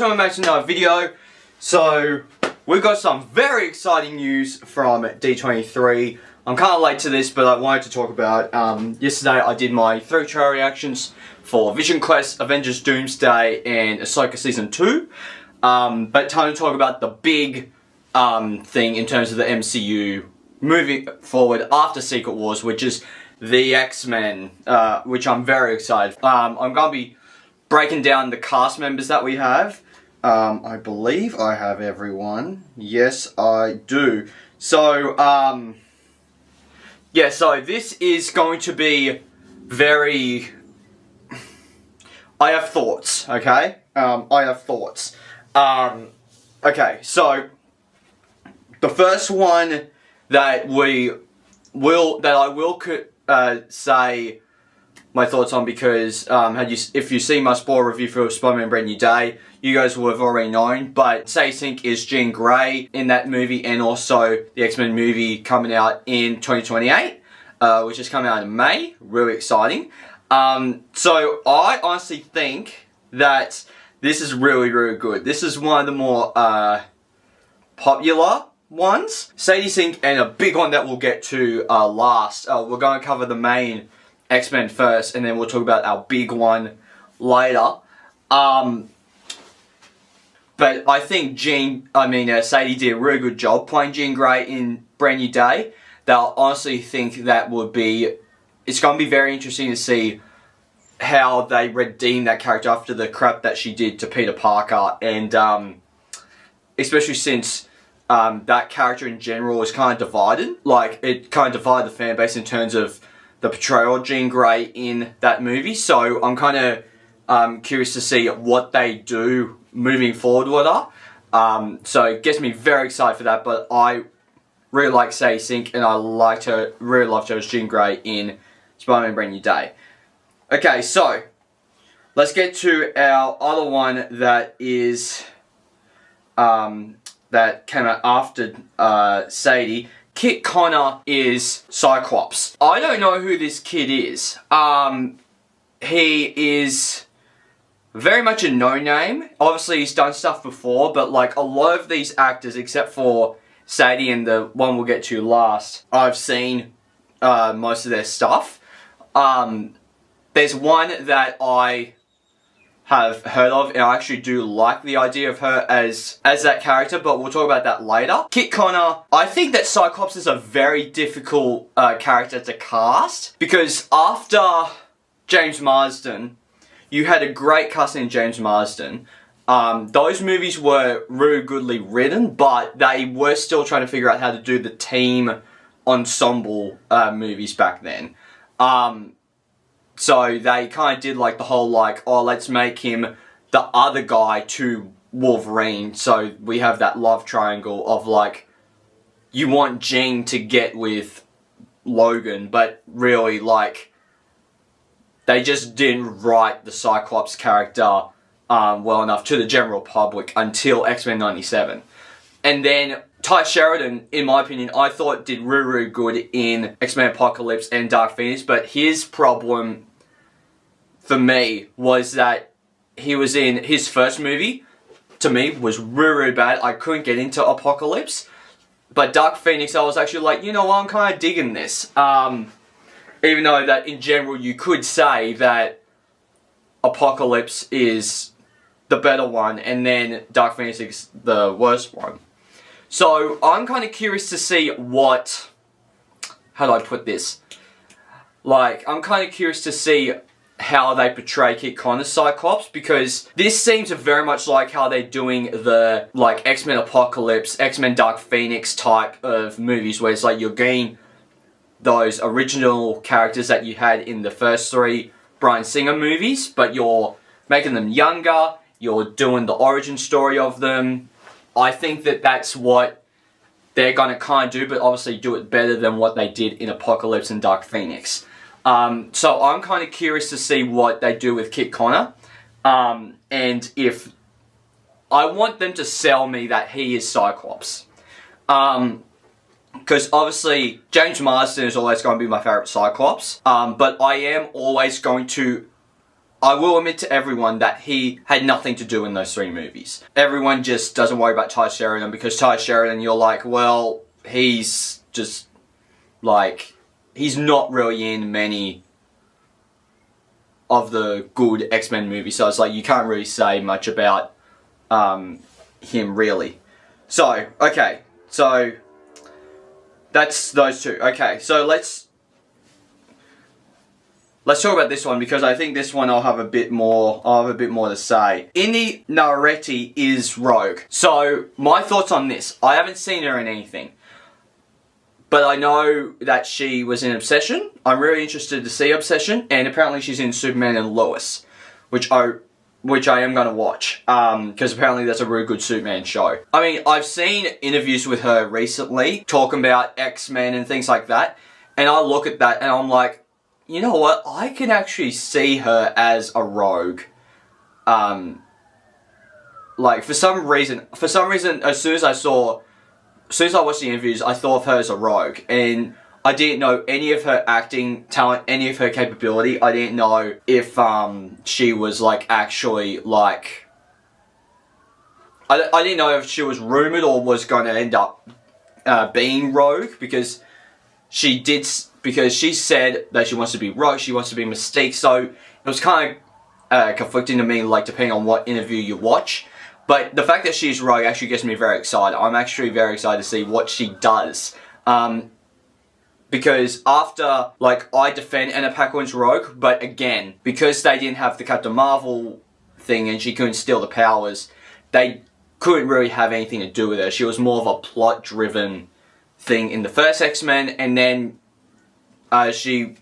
coming back to another video. So, we've got some very exciting news from D23. I'm kind of late to this, but I wanted to talk about, yesterday I did my 3 trailer reactions for Vision Quest, Avengers Doomsday, and Ahsoka Season 2. But time to talk about the big thing in terms of the MCU moving forward after Secret Wars, which is the X-Men, which I'm very excited. I'm going to be breaking down the cast members that we have. I believe I have everyone. Yes, I do. So, yeah, so this is going to be very... I have thoughts, okay? I have thoughts. Okay, so the first one that I will say my thoughts on, because if you see my spoiler review for Spider-Man Brand New Day, you guys will have already known, but Sadie Sink is Jean Grey in that movie, and also the X-Men movie coming out in 2028, which is coming out in May. Really exciting. So I honestly think that this is really, really good. This is one of the more popular ones. Sadie Sink, and a big one that we'll get to last. We're going to cover the main X-Men first, and then we'll talk about our big one later. But I think Sadie did a really good job playing Jean Grey in Brand New Day. That I honestly think that it's going to be very interesting to see how they redeem that character after the crap that she did to Peter Parker, and especially since that character in general is kind of divided. Like, it kind of divided the fan base in terms of the portrayal of Jean Grey in that movie. So I'm kind of curious to see what they do moving forward with her. So it gets me very excited for that. But I really like Sadie Sink, and I really loved her as Jean Grey in Spider-Man Brand New Day. Okay, so let's get to our other one that is that came out after Sadie. Kit Connor is Cyclops. I don't know who this kid is. He is very much a no-name. Obviously, he's done stuff before, but like a lot of these actors, except for Sadie and the one we'll get to last, I've seen most of their stuff. There's one that I have heard of, and I actually do like the idea of her as that character, but we'll talk about that later. Kit Connor, I think that Cyclops is a very difficult character to cast, because after James Marsden, you had a great casting in James Marsden. Those movies were really goodly written, but they were still trying to figure out how to do the team ensemble movies back then. So they kind of did like the whole let's make him the other guy to Wolverine. So we have that love triangle of like, you want Jean to get with Logan, but really like, they just didn't write the Cyclops character well enough to the general public until X-Men 97. And then Ty Sheridan, in my opinion, I thought did really, really good in X-Men Apocalypse and Dark Phoenix, but his problem for me was that he was in his first movie, to me, was really, really bad. I couldn't get into Apocalypse, but Dark Phoenix, I was actually like, you know what, I'm kind of digging this. Even though that in general you could say that Apocalypse is the better one, and then Dark Phoenix is the worst one. So I'm kind of curious to see how do I put this? Like, I'm kind of curious to see how they portray Kit Connor's Cyclops, because this seems very much like how they're doing the like X-Men Apocalypse, X-Men Dark Phoenix type of movies, where it's like you're getting those original characters that you had in the first 3 Bryan Singer movies, but you're making them younger, you're doing the origin story of them. I think that that's what they're going to kind of do, but obviously do it better than what they did in Apocalypse and Dark Phoenix. So I'm kind of curious to see what they do with Kit Connor, and if I want them to sell me that he is Cyclops. Because obviously, James Marsden is always going to be my favourite Cyclops. But I am always going to I will admit to everyone that he had nothing to do in those 3 movies. Everyone just doesn't worry about Ty Sheridan because Ty Sheridan, you're like, well, he's just, like, he's not really in many of the good X-Men movies, so it's like, you can't really say much about him, really. So, okay, so that's those 2. Okay, so let's talk about this one, because I think this one I'll have a bit more to say. Indy Naretti is Rogue. So, my thoughts on this. I haven't seen her in anything, but I know that she was in Obsession. I'm really interested to see Obsession, and apparently she's in Superman and Lois, which I am going to watch, because apparently that's a really good Superman show. I mean, I've seen interviews with her recently, talking about X-Men and things like that, and I look at that and I'm like, you know what, I can actually see her as a Rogue. Like, for some reason, as soon as I watched the interviews, I thought of her as a Rogue, and I didn't know any of her acting talent, any of her capability. I didn't know if she was, like, actually, like, I didn't know if she was rumoured or was going to end up being Rogue, because she said that she wants to be Rogue, she wants to be Mystique, so it was kind of conflicting to me, like, depending on what interview you watch. But the fact that she's Rogue actually gets me very excited. I'm actually very excited to see what she does. Because after, like, I defend Anna Paquin's Rogue, but again, because they didn't have the Captain Marvel thing and she couldn't steal the powers, they couldn't really have anything to do with her. She was more of a plot-driven thing in the first X-Men, and then she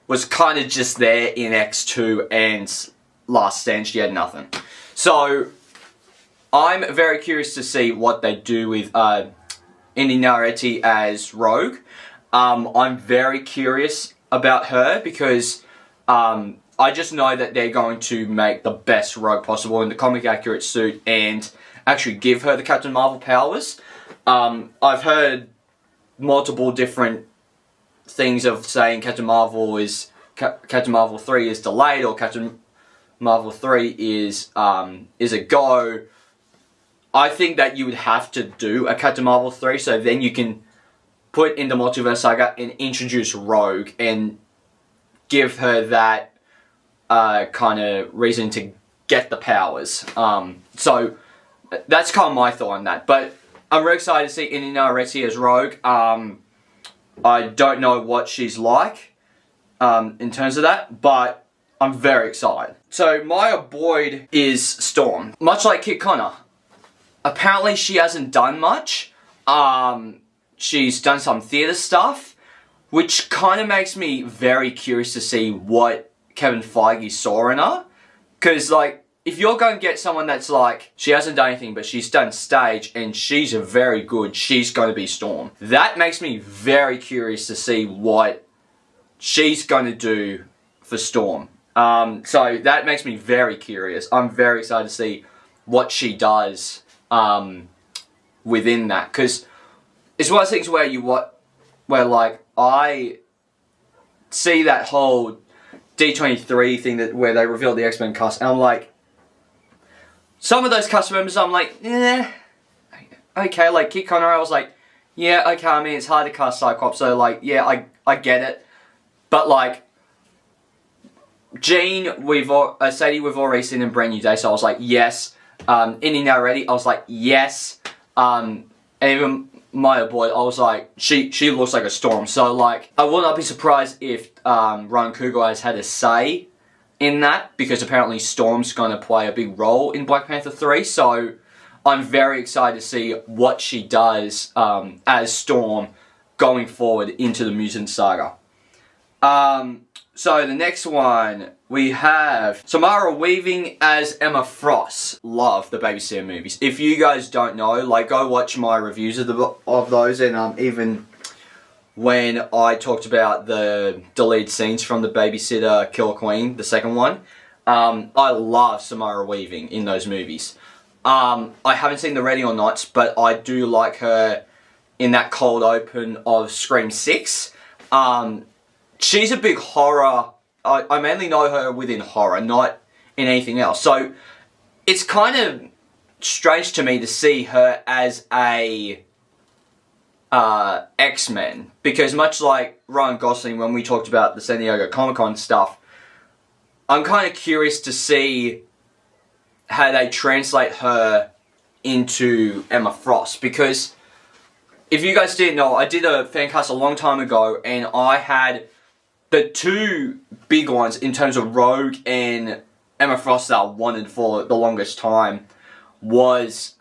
was kind of just there in X2, and Last Stand, she had nothing. So, I'm very curious to see what they do with Indy Naretti as Rogue. I'm very curious about her, because I just know that they're going to make the best Rogue possible in the comic accurate suit and actually give her the Captain Marvel powers. I've heard multiple different things of saying Captain Marvel 3 is delayed, or Captain Marvel 3 is a go. I think that you would have to do a Captain Marvel 3, so then you can put in the Multiverse Saga and introduce Rogue and give her that kind of reason to get the powers. So that's kind of my thought on that. But I'm really excited to see Indy Naretti as Rogue. I don't know what she's like in terms of that, but I'm very excited. So Maya Boyd is Storm. Much like Kit Connor, apparently she hasn't done much. She's done some theatre stuff, which kind of makes me very curious to see what Kevin Feige saw in her. Because, like, if you're going to get someone that's like, she hasn't done anything, but she's done stage, and she's a very good, she's going to be Storm. That makes me very curious to see what she's going to do for Storm. So that makes me very curious. I'm very excited to see what she does within that. Because it's one of those things where like, I see that whole D23 thing where they revealed the X-Men cast, and I'm like, some of those cast members, I'm like, okay, like Kit Connor, I was like, yeah, okay, I mean, it's hard to cast Cyclops, so like, yeah, I get it, but like, Jean, Sadie, we've already seen in Brand New Day, so I was like, yes. Indy Naretti, I was like, yes. And even Maya Boyd, I was like, she looks like a Storm. So like, I will not be surprised if Ryan Coogler has had a say in that, because apparently Storm's going to play a big role in Black Panther 3. So I'm very excited to see what she does as Storm going forward into the Mutant Saga. So the next one, we have Samara Weaving as Emma Frost. Love the Babysitter movies. If you guys don't know, like, go watch my reviews of those, and even when I talked about the deleted scenes from the Babysitter Killer Queen, the second one, I love Samara Weaving in those movies. I haven't seen the Ready or Nots, but I do like her in that cold open of Scream 6. She's a big horror I mainly know her within horror, not in anything else. So it's kind of strange to me to see her as a X-Men, because much like Ryan Gosling when we talked about the San Diego Comic-Con stuff, I'm kind of curious to see how they translate her into Emma Frost, because if you guys didn't know, I did a fan cast a long time ago, and I had the two big ones in terms of Rogue and Emma Frost that I wanted for the longest time was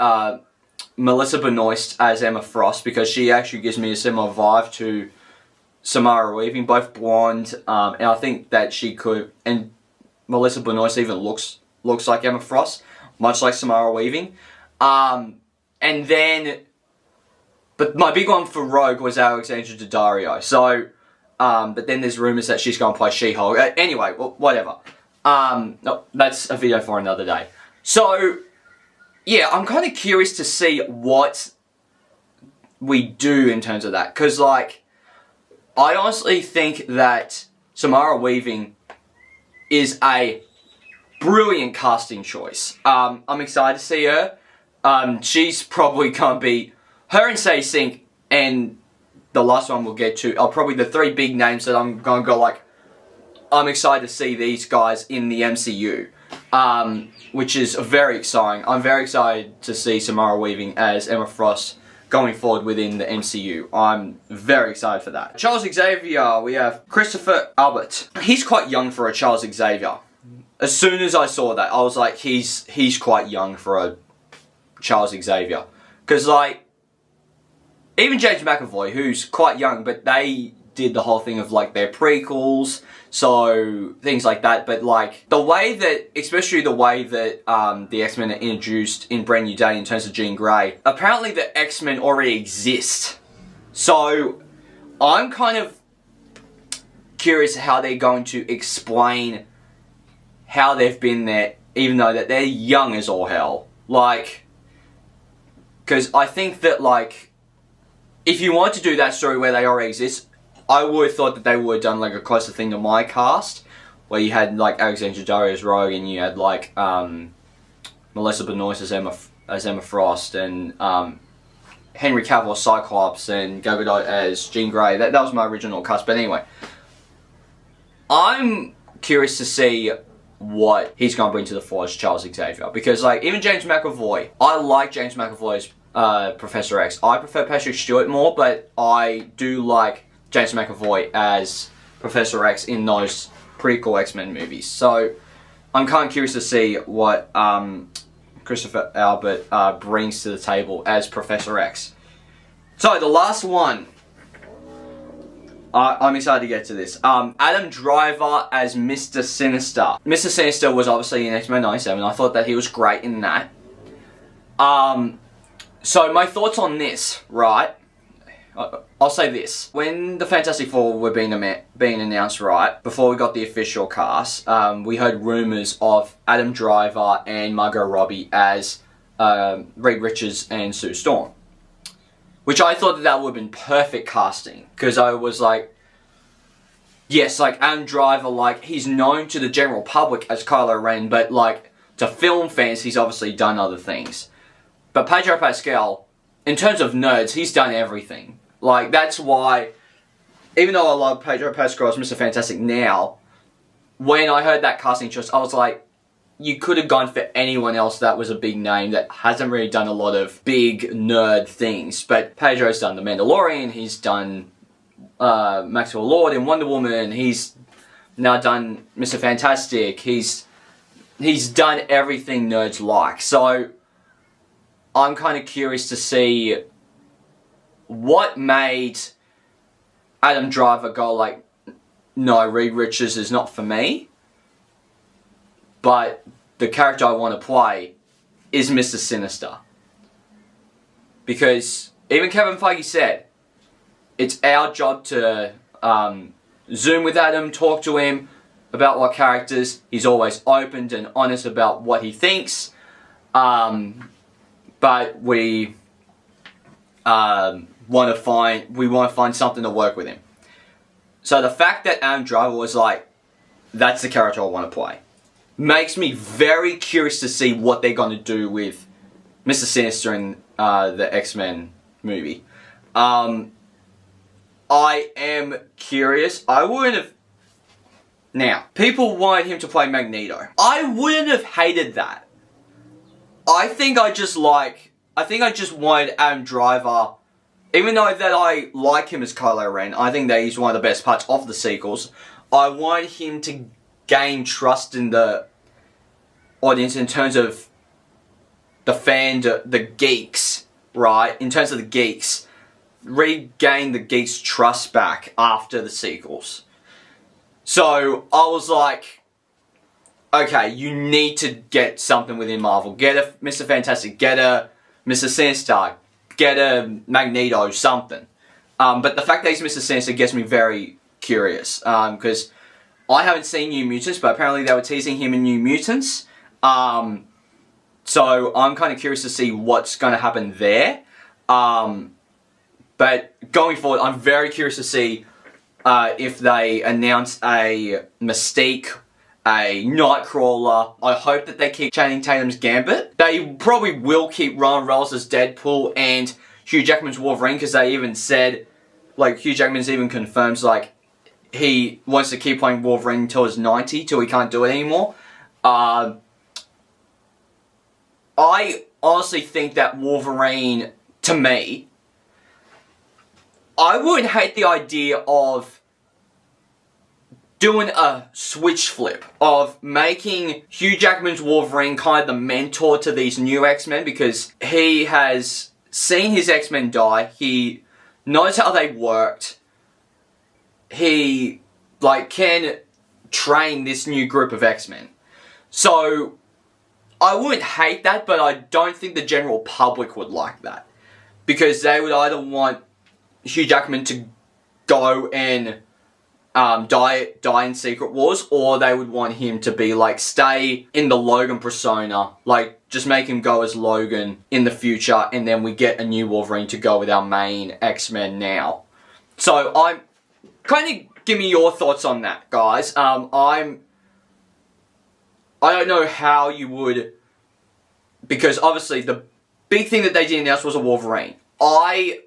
Melissa Benoist as Emma Frost, because she actually gives me a similar vibe to Samara Weaving, both blonde, and I think that she could, and Melissa Benoist even looks like Emma Frost, much like Samara Weaving. And then, but my big one for Rogue was Alexandra Daddario. So, but then there's rumours that she's going to play She-Hulk. Anyway, whatever. No, that's a video for another day. So, yeah, I'm kind of curious to see what we do in terms of that. Because, like, I honestly think that Samara Weaving is a brilliant casting choice. I'm excited to see her. She's probably going to be... Her and Sadie Sink, and the last one we'll get to, are probably the three big names that I'm going to go, like, I'm excited to see these guys in the MCU. Which is very exciting. I'm very excited to see Samara Weaving as Emma Frost going forward within the MCU. I'm very excited for that. Charles Xavier, we have Christopher Albert. He's quite young for a Charles Xavier. As soon as I saw that, I was like, he's quite young for a Charles Xavier. Because, like, even James McAvoy, who's quite young, but they did the whole thing of, like, their prequels, so things like that. But, like, the way that, especially the way that the X-Men are introduced in Brand New Day in terms of Jean Grey, apparently the X-Men already exist. So I'm kind of curious how they're going to explain how they've been there, even though that they're young as all hell. Like, because I think that, like, if you want to do that story where they already exist, I would have thought that they would have done, like, a closer thing to my cast, where you had, like, Alexandra Daddario as Rogue, and you had, like, Melissa Benoist as Emma Frost, and Henry Cavill as Cyclops, and Gal Gadot as Jean Grey. That was my original cast. But anyway, I'm curious to see what he's going to bring to the fore as Charles Xavier, because, like, even James McAvoy, I like James McAvoy's Professor X. I prefer Patrick Stewart more, but I do like James McAvoy as Professor X in those prequel X-Men movies. So I'm kind of curious to see what Christopher Albert brings to the table as Professor X. So the last one, I'm excited to get to this. Adam Driver as Mr. Sinister. Mr. Sinister was obviously in X-Men 97. I thought that he was great in that. So my thoughts on this, right? I'll say this. When the Fantastic Four were being announced, right, before we got the official cast, we heard rumours of Adam Driver and Margot Robbie as Reed Richards and Sue Storm. Which I thought that would have been perfect casting. Because I was like, yes, like, Adam Driver, like, he's known to the general public as Kylo Ren, but, like, to film fans, he's obviously done other things. But Pedro Pascal, in terms of nerds, he's done everything. Like, that's why, even though I love Pedro Pascal as Mr. Fantastic now, when I heard that casting choice, I was like, you could have gone for anyone else that was a big name that hasn't really done a lot of big nerd things. But Pedro's done The Mandalorian, he's done Maxwell Lord in Wonder Woman, he's now done Mr. Fantastic, he's done everything nerds like. So I'm kind of curious to see what made Adam Driver go like, no, Reed Richards is not for me, but the character I want to play is Mr. Sinister. Because even Kevin Feige said, it's our job to Zoom with Adam, talk to him about what characters. He's always open and honest about what he thinks. But we want to find something to work with him. So the fact that Adam Driver was like, that's the character I want to play. Makes me very curious to see what they're going to do with Mr. Sinister in the X-Men movie. I am curious. I wouldn't have... Now, people wanted him to play Magneto. I wouldn't have hated that. I think I just wanted Adam Driver, even though that I like him as Kylo Ren, I think that he's one of the best parts of the sequels. I wanted him to gain trust in the audience in terms of the the geeks, right? In terms of the geeks, regain the geeks' trust back after the sequels. So I was like, okay, you need to get something within Marvel. Get a Mr. Fantastic, get a Mr. Sinister, get a Magneto, something. But the fact that he's Mr. Sinister gets me very curious. Because I haven't seen New Mutants, but apparently they were teasing him in New Mutants. So I'm kind of curious to see what's going to happen there. But going forward, I'm very curious to see if they announce a Mystique, a Nightcrawler. I hope that they keep Channing Tatum's Gambit. They probably will keep Ryan Reynolds as Deadpool and Hugh Jackman's Wolverine, because they even said, like, Hugh Jackman's even confirms, like, he wants to keep playing Wolverine until he's 90, till he can't do it anymore. I honestly think that Wolverine, to me, I wouldn't hate the idea of doing a switch flip, of making Hugh Jackman's Wolverine kind of the mentor to these new X-Men, because he has seen his X-Men die, he knows how they worked, he, like, can train this new group of X-Men. So, I wouldn't hate that, but I don't think the general public would like that. Because they would either want Hugh Jackman to go and die in Secret Wars, or they would want him to be, like, stay in the Logan persona, like, just make him go as Logan in the future, and then we get a new Wolverine to go with our main X-Men now. So, I'm kind of, give me your thoughts on that, guys. I don't know how you would, because obviously the big thing that they did announce was a Wolverine. I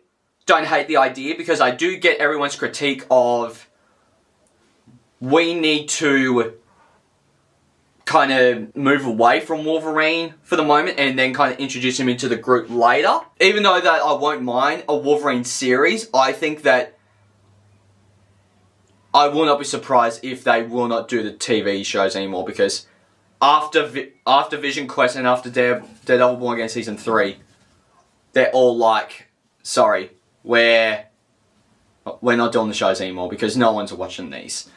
don't hate the idea, because I do get everyone's critique of, we need to kind of move away from Wolverine for the moment and then kind of introduce him into the group later. Even though that I won't mind a Wolverine series, I think that I will not be surprised if they will not do the TV shows anymore, because after Vision Quest and after Daredevil Born Again Season 3, they're all like, sorry, we're not doing the shows anymore because no one's watching these.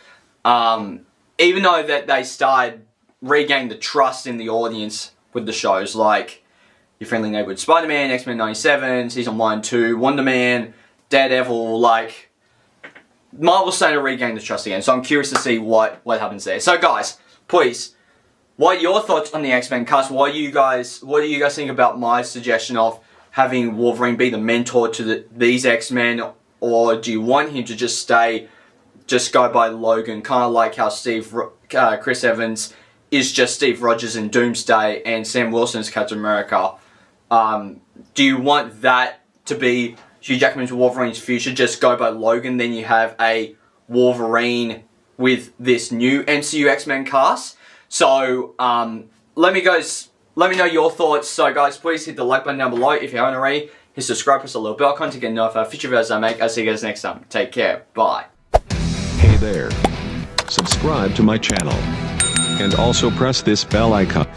Even though that they started regaining the trust in the audience with the shows, like Your Friendly Neighborhood Spider-Man, X-Men 97, Season 1, 2, Wonder Man, Daredevil, like, Marvel's starting to regain the trust again, so I'm curious to see what happens there. So guys, please, what are your thoughts on the X-Men cast? What do you guys think about my suggestion of having Wolverine be the mentor to these X-Men, or do you want him to just go by Logan, kind of like how Chris Evans is just Steve Rogers in Doomsday and Sam Wilson's Captain America? Do you want that to be Hugh Jackman's Wolverine's future, just go by Logan, then you have a Wolverine with this new MCU X-Men cast? So, let me know your thoughts. So guys, please hit the like button down below if you haven't already. Hit subscribe, press the little bell icon to get notified of future videos I make. I'll see you guys next time. Take care. Bye. Hey there. Subscribe to my channel. And also press this bell icon.